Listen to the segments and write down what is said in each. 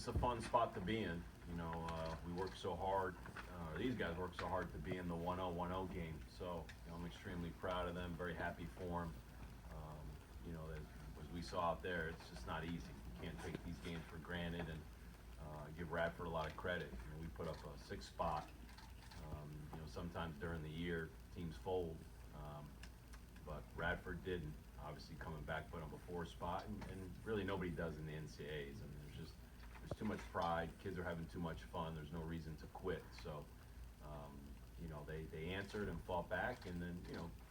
it's a fun spot to be in. We work so hard. These guys work so hard to be in the 1-0 game. So I'm extremely proud of them. Very happy for them. As we saw out there, it's just not easy. You can't take these games for granted, and give Radford a lot of credit. We put up a 6 spot. Sometimes during the year teams fold, but Radford didn't. Obviously, coming back, put up a 4 spot, and really nobody does in the NCAAs. I mean, there's too much pride. Kids are having too much fun. There's no reason to quit. So, they answered and fought back, and then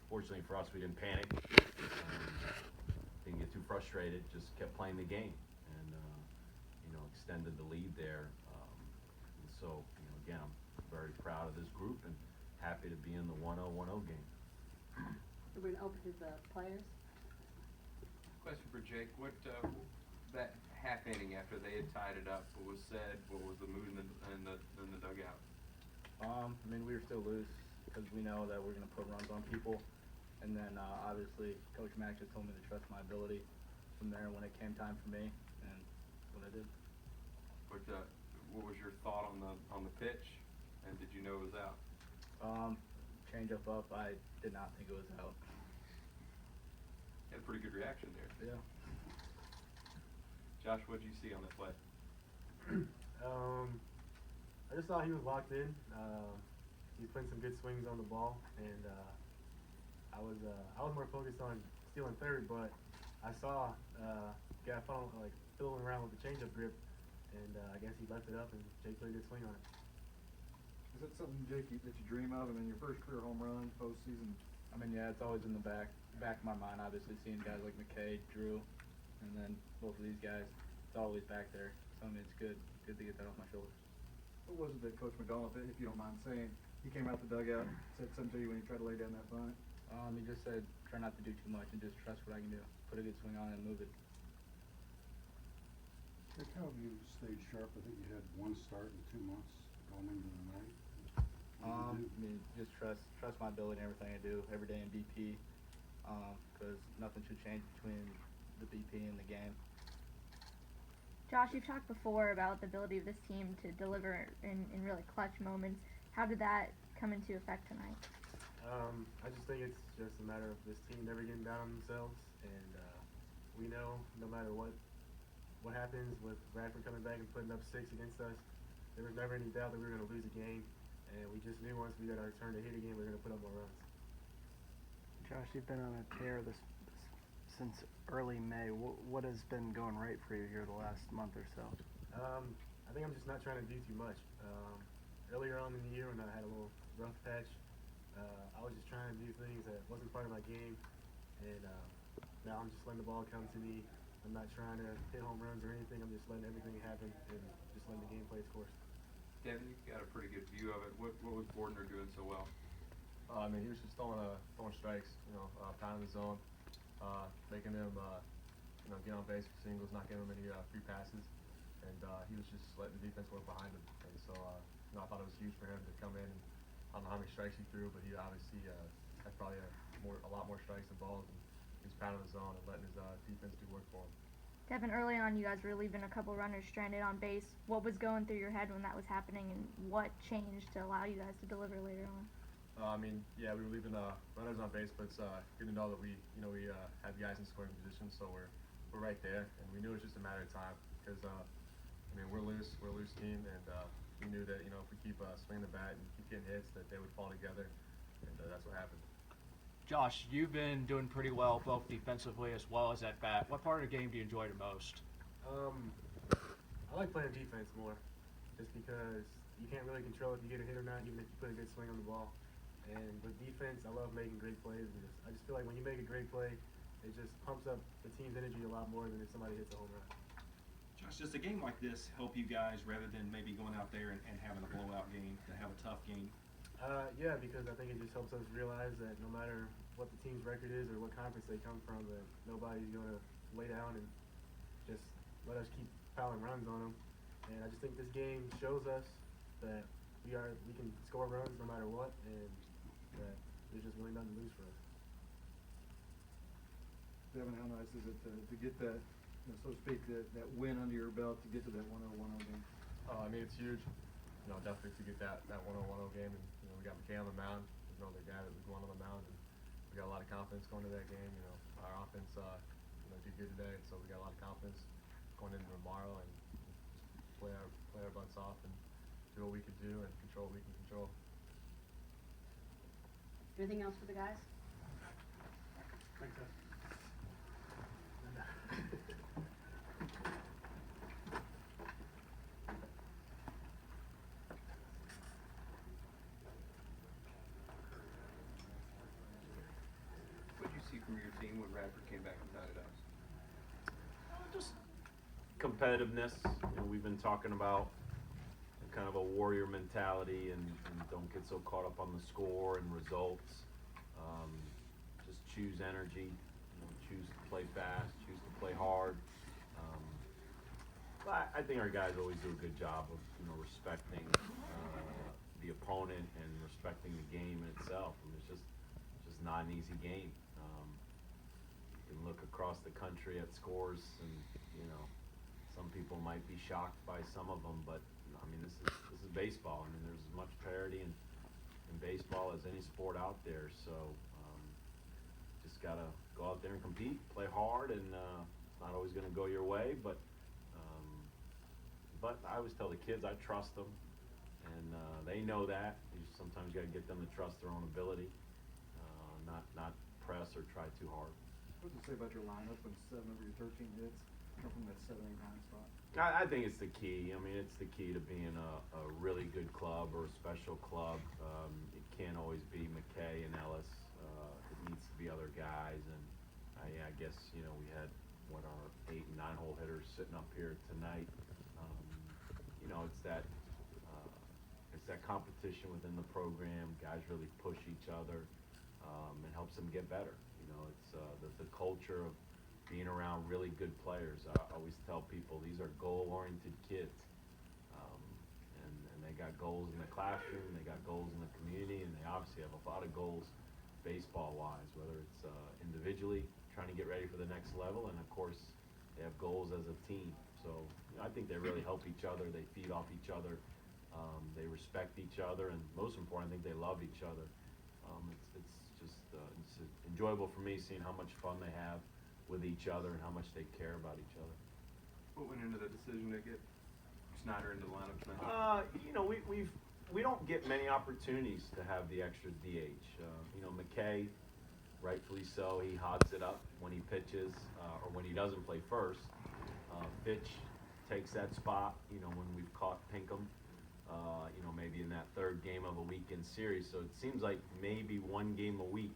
fortunately for us, we didn't panic. Didn't get too frustrated. Just kept playing the game, and extended the lead there. And so, again, I'm very proud of this group and happy to be in the 1-0 game. We're going to open to the players. Question for Jake. What that half inning after they had tied it up, what was said? What was the mood in the dugout? We were still loose because we know that we're going to put runs on people. And then obviously Coach Mack just told me to trust my ability from there when it came time for me, and that's what I did. What was your thought on the pitch, and did you know it was out? Change up, I did not think it was out. You had a pretty good reaction there. Yeah. Josh, what did you see on that play? I just thought he was locked in. He's putting some good swings on the ball, and I was more focused on stealing third, but I saw guy fiddling around with the changeup grip, and I guess he left it up, and Jake put a good swing on it. Is that something, Jake, that you dream of? Your first career home run, postseason? Yeah, it's always in the back of my mind, obviously, seeing guys like McKay, Drew, and then both of these guys. It's always back there. So, it's good to get that off my shoulders. What was it that Coach McDonnell, if you don't mind saying, he came out the dugout, said something to you when you tried to lay down that bunt? He just said, try not to do too much and just trust what I can do. Put a good swing on it and move it. Rick, how have you stayed sharp? I think you had 1 start in 2 months going into the night. Just trust my ability in everything I do every day in BP, because nothing should change between the BP and the game. Josh, you've talked before about the ability of this team to deliver in really clutch moments. How did that come into effect tonight? I just think it's just a matter of this team never getting down on themselves, and we know no matter what happens with Radford coming back and putting up 6 against us, there was never any doubt that we were going to lose a game, and we just knew once we got our turn to hit again, we were going to put up more runs. Josh, you've been on a tear this since early May. What has been going right for you here the last month or so? I think I'm just not trying to do too much. Earlier on in the year when I had a little rough patch, I was just trying to do things that wasn't part of my game, and now I'm just letting the ball come to me. I'm not trying to hit home runs or anything. I'm just letting everything happen and just letting the game play its course. Devin, you got a pretty good view of it. What was Bordner doing so well? He was just throwing strikes, pounding the zone, making them, get on base for singles, not giving them any free passes, and he was just letting the defense work behind him. And so, I thought it was huge for him to come in. And I don't know how many strikes he threw, but he obviously had probably a lot more strikes than balls. And he was pounding the zone and letting his defense do work for him. Devin, early on, you guys were leaving a couple runners stranded on base. What was going through your head when that was happening, and what changed to allow you guys to deliver later on? We were leaving runners on base, but it's good to know that we have guys in scoring position, so we're right there, and we knew it was just a matter of time because we're a loose team, and we knew that if we keep swinging the bat and keep getting hits, that they would fall together, and that's what happened. Josh, you've been doing pretty well both defensively as well as at bat. What part of the game do you enjoy the most? I like playing defense more, just because you can't really control if you get a hit or not, even if you put a good swing on the ball. And with defense, I love making great plays. And I just feel like when you make a great play, it just pumps up the team's energy a lot more than if somebody hits a home run. Josh, does a game like this help you guys rather than maybe going out there and having a blowout game, to have a tough game? Yeah, because I think it just helps us realize that no matter what the team's record is or what conference they come from, that nobody's going to lay down and just let us keep piling runs on them. And I just think this game shows us that we can score runs no matter what, and that there's just really nothing to lose for us. Devin, how nice is it to get that so to speak, that win under your belt to get to that 1-0 game? I mean, it's huge, definitely to get that 1-0 game. And, we got McKay on the mound, their guy that was going on the mound. And we got a lot of confidence going to that game. Our offense, did good today. So we got a lot of confidence going into tomorrow and just play our butts off and do what we can do and control what we can control. Anything else for the guys? Thanks, guys. What did you see from your team when Radford came back and tied it up? Just competitiveness. We've been talking about kind of a warrior mentality and don't get so caught up on the score and results. Just choose energy, choose to play fast, choose to play hard. But I think our guys always do a good job of respecting the opponent and respecting the game in itself. I mean, it's just not an easy game. You can look across the country at scores and some people might be shocked by some of them, but I mean this is baseball. I mean there's as much parity in baseball as any sport out there. So just gotta go out there and compete, play hard, and it's not always going to go your way, but I always tell the kids I trust them, and they know that. You sometimes got to get them to trust their own ability, not press or try too hard. What does it say about your lineup when 7 of your 13 hits come from that 7, 8, 9 spot? I think it's the key. I mean, it's the key to being a really good club or a special club. It can't always be McKay and Ellis. It needs to be other guys. And I guess we had our 8 and 9 hole hitters sitting up here tonight. It's that competition within the program. Guys really push each other and helps them get better. It's the culture of being around really good players. I always tell people these are goal-oriented kids, and they got goals in the classroom, they got goals in the community, and they obviously have a lot of goals baseball-wise, whether it's individually trying to get ready for the next level, and of course they have goals as a team. So I think they really help each other, they feed off each other, they respect each other, and most important, I think they love each other. It's enjoyable for me seeing how much fun they have with each other and how much they care about each other. What went into the decision to get Snider into the lineup tonight? We don't get many opportunities to have the extra DH. McKay, rightfully so, he hogs it up when he pitches or when he doesn't play first. Fitch takes that spot, when we've caught Pinkham, maybe in that third game of a weekend series. So it seems like maybe one game a week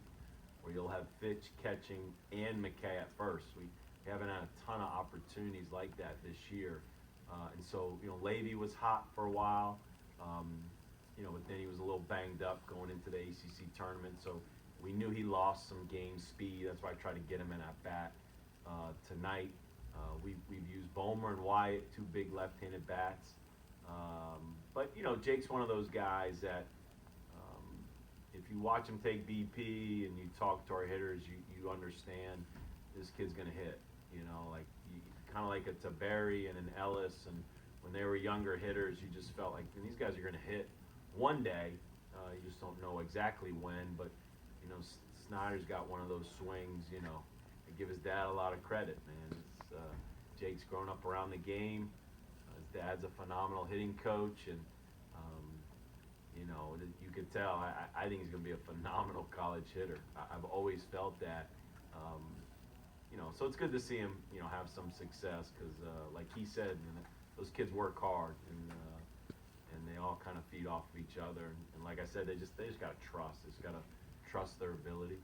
where you'll have Fitch catching and McKay at first. We haven't had a ton of opportunities like that this year. And so, Levy was hot for a while, but then he was a little banged up going into the ACC tournament. So we knew he lost some game speed. That's why I tried to get him in at bat tonight. We've used Bomer and Wyatt, 2 big left-handed bats. But Jake's one of those guys that if you watch him take BP and you talk to our hitters, you understand this kid's gonna hit. Kind of like a Taberry and an Ellis, and when they were younger hitters, you just felt like these guys are gonna hit one day. You just don't know exactly when, but Snider's got one of those swings. I give his dad a lot of credit, man. Jake's grown up around the game. His dad's a phenomenal hitting coach, and you could tell. I think he's going to be a phenomenal college hitter. I've always felt that. So it's good to see him, have some success because, like he said, those kids work hard and they all kind of feed off of each other. And like I said, they just got to trust. They just got to trust their ability.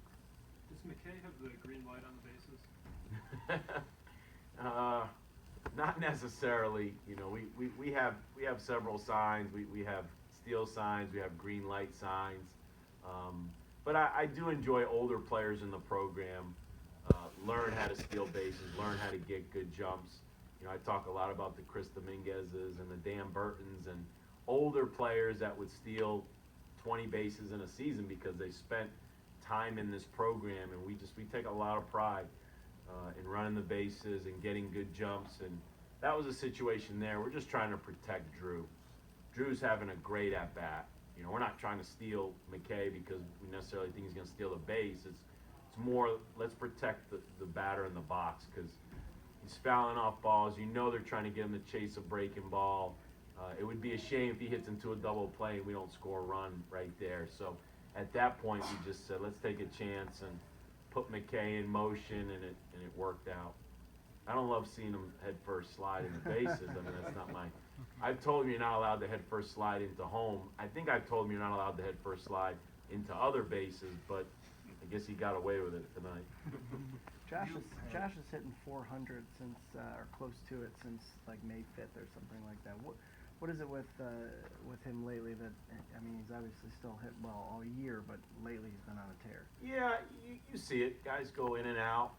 Does McKay have the green light on the bases? Not necessarily. We have several signs. We have steel signs. We have green light signs. But I do enjoy older players in the program. Learn how to steal bases. Learn how to get good jumps. I talk a lot about the Chris Dominguez's and the Dan Burtons and older players that would steal 20 bases in a season because they spent time in this program, and we take a lot of pride in running the bases and getting good jumps, and that was a situation there. We're just trying to protect Drew. Drew's having a great at bat. You know, we're not trying to steal McKay because we necessarily think he's going to steal the base. It's more, let's protect the batter in the box because he's fouling off balls. You know they're trying to get him to chase a breaking ball. It would be a shame if he hits into a double play and we don't score a run right there. So at that point, we just said, let's take a chance and put McKay in motion, and it worked out. I don't love seeing him head first slide in the bases. I mean, that's not my. I've told him you're not allowed to head first slide into home. I think I've told him you're not allowed to head first slide into other bases, but I guess he got away with it tonight. Josh is hitting 400 since or close to it since like May 5th or something like that. What is it with him lately that, I mean, he's obviously still hit well all year, but lately he's been on a tear. Yeah, you see it. Guys go in and out.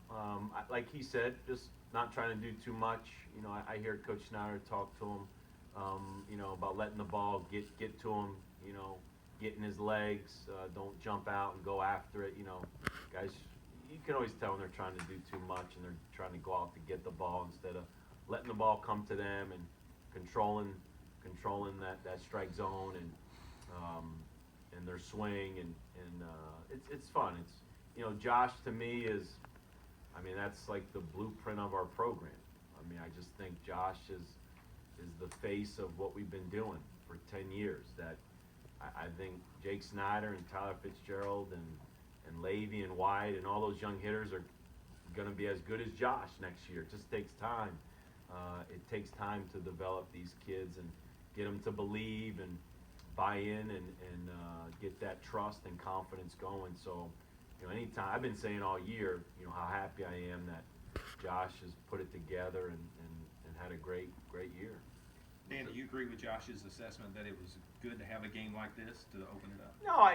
Like he said, just not trying to do too much. You know, I hear Coach Snider talk to him, you know, about letting the ball get to him, you know, getting his legs, don't jump out and go after it. You know, guys, you can always tell when they're trying to do too much and they're trying to go out to get the ball instead of letting the ball come to them and controlling that strike zone and their swing and it's fun. It's, you know, Josh to me is, I mean, that's like the blueprint of our program. I mean, I just think Josh is the face of what we've been doing for 10 years. That I think Jake Snider and Tyler Fitzgerald and Levy and White and all those young hitters are going to be as good as Josh next year. It just takes time. It takes time to develop these kids and get them to believe and buy in and get that trust and confidence going. So, you know, anytime, I've been saying all year, you know, how happy I am that Josh has put it together and had a great year. Dan, do you agree with Josh's assessment that it was good to have a game like this to open it up? No,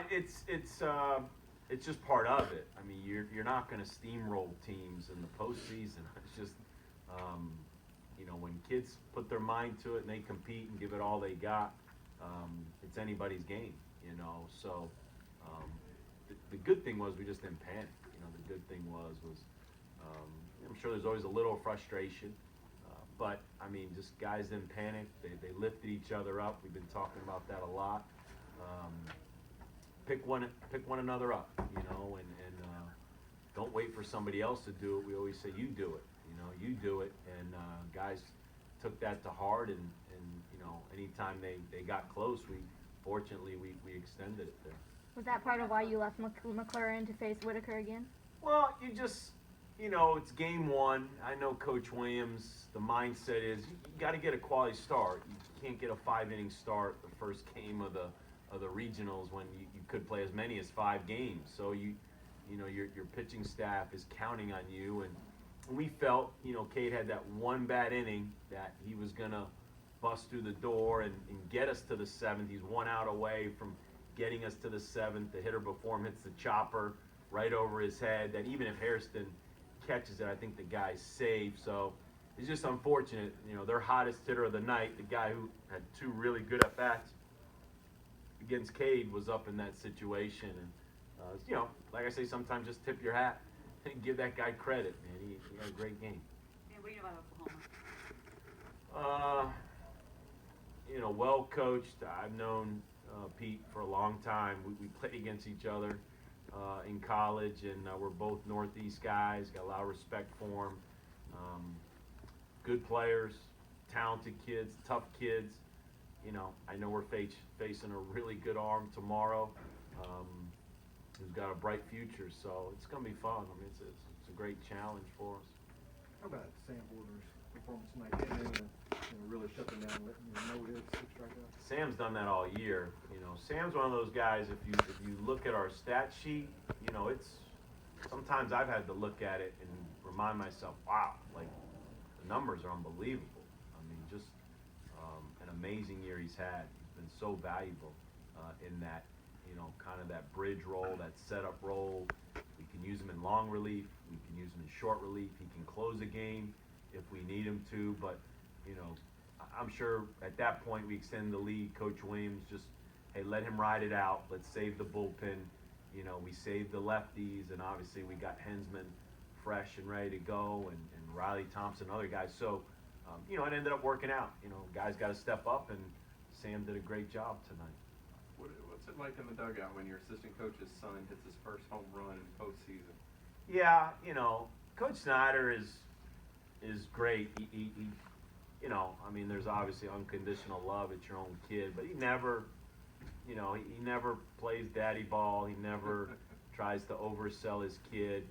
it's just part of it. I mean, you're not going to steamroll teams in the postseason. It's just, you know, when kids put their mind to it and they compete and give it all they got, it's anybody's game, you know. So the good thing was we just didn't panic. You know, the good thing was I'm sure there's always a little frustration, but I mean, just guys didn't panic. They lifted each other up. We've been talking about that a lot. Pick one another up, you know, and don't wait for somebody else to do it. We always say you do it, you know, you do it, and guys took that to heart, and you know, anytime they got close, fortunately we extended it there. Was that part of why you left McLaurin to face Whitaker again? Well, you know, it's game one. I know Coach Williams, the mindset is you got to get a quality start. You can't get a 5-inning start the first game of the regionals when you could play as many as 5 games. So you know, your pitching staff is counting on you, and we felt, you know, Cade had that one bad inning that he was gonna bust through the door and get us to the 7th. He's 1 out away from getting us to the 7th. The hitter before him hits the chopper right over his head. That even if Hairston catches it, I think the guy's safe. So it's just unfortunate. You know, their hottest hitter of the night, the guy who had 2 really good at bats against Cade, was up in that situation. And you know, like I say, sometimes just tip your hat and give that guy credit, man. He had a great game. And what do you know about Oklahoma? You know, well coached. I've known Pete for a long time. We played against each other in college, and we're both Northeast guys. Got a lot of respect for him. Good players, talented kids, tough kids. You know, I know we're facing a really good arm tomorrow, who's got a bright future. So it's going to be fun. I mean, it's a great challenge for us. How about Sam Porter's performance tonight? Getting in and really shut them down, letting no hits, 6 strikeouts. Sam's done that all year. You know, Sam's one of those guys. If you look at our stat sheet, you know, it's sometimes I've had to look at it and remind myself, wow, like the numbers are unbelievable. I mean, just an amazing year he's had. He's been so valuable in that, you know, kind of that bridge role, that setup role. We can use him in long relief. We can use him in short relief. He can close a game if we need him to. But, you know, I'm sure at that point we extend the lead. Coach Williams just, hey, let him ride it out. Let's save the bullpen. You know, we saved the lefties, and obviously we got Hensman fresh and ready to go, and Riley Thompson, other guys. So, you know, it ended up working out. You know, guys got to step up, and Sam did a great job tonight. What's it like in the dugout when your assistant coach's son hits his first home run in postseason? Yeah, you know, Coach Snider is great. He you know, I mean, there's obviously unconditional love at your own kid, but he never, you know, he never plays daddy ball. He never tries to oversell his kid.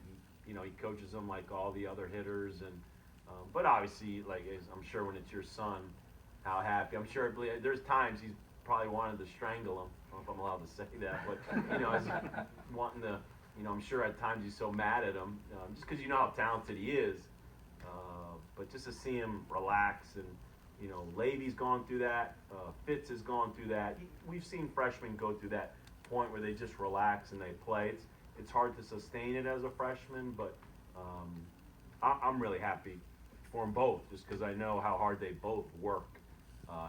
You know, he coaches him like all the other hitters, and but obviously, like I'm sure when it's your son, how happy. I'm sure there's times he's probably wanted to strangle him. I don't know if I'm allowed to say that, but you know, he's wanting to. You know, I'm sure at times he's so mad at him, just because you know how talented he is. But just to see him relax, and you know, Levy's gone through that. Fitz has gone through that. We've seen freshmen go through that point where they just relax and they play. It's hard to sustain it as a freshman, but I'm really happy for them both, just because I know how hard they both work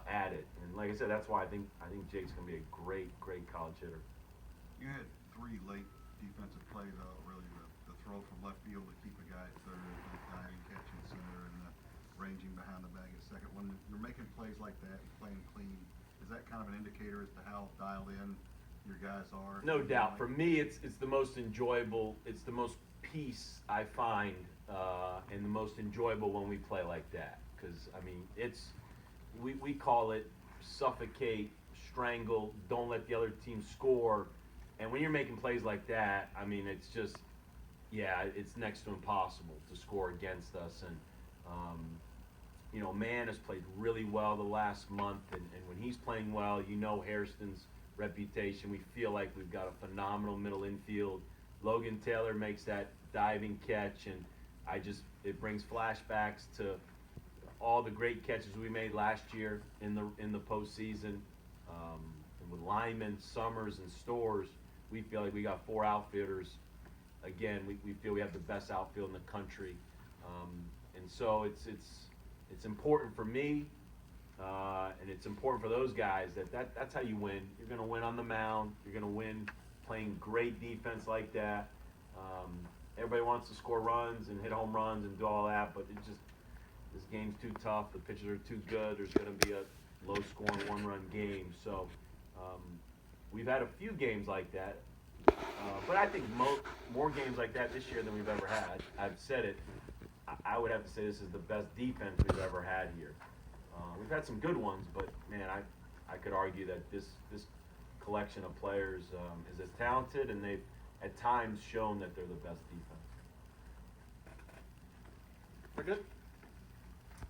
at it. And like I said, that's why I think Jake's gonna be a great college hitter. You had 3 late defensive plays, really the throw from left field to keep a guy at third, the diving catch in center, and the ranging behind the bag at second. When you're making plays like that and playing clean, is that kind of an indicator as to how dialed in your guys are? No doubt. For me, it's the most enjoyable. It's the most peace I find, and the most enjoyable when we play like that. Because I mean, we call it suffocate, strangle, don't let the other team score. And when you're making plays like that, I mean, it's just, yeah, it's next to impossible to score against us. And you know, Mann has played really well the last month, and when he's playing well, you know Hairston's reputation. We feel like we've got a phenomenal middle infield. Logan Taylor makes that diving catch, and it brings flashbacks to all the great catches we made last year in the postseason. And with Lyman, Summers, and Stowers, we feel like we got 4 outfielders. Again, we feel we have the best outfield in the country, and so it's important for me, and it's important for those guys that's how you win. You're going to win on the mound. You're going to win playing great defense like that. Everybody wants to score runs and hit home runs and do all that, but this game's too tough. The pitchers are too good. There's going to be a low-scoring 1-run game. So we've had a few games like that, but I think more games like that this year than we've ever had. I've said it. I would have to say this is the best defense we've ever had here. We've had some good ones, but man, I could argue that this collection of players is as talented, and they've at times shown that they're the best defense. We're good.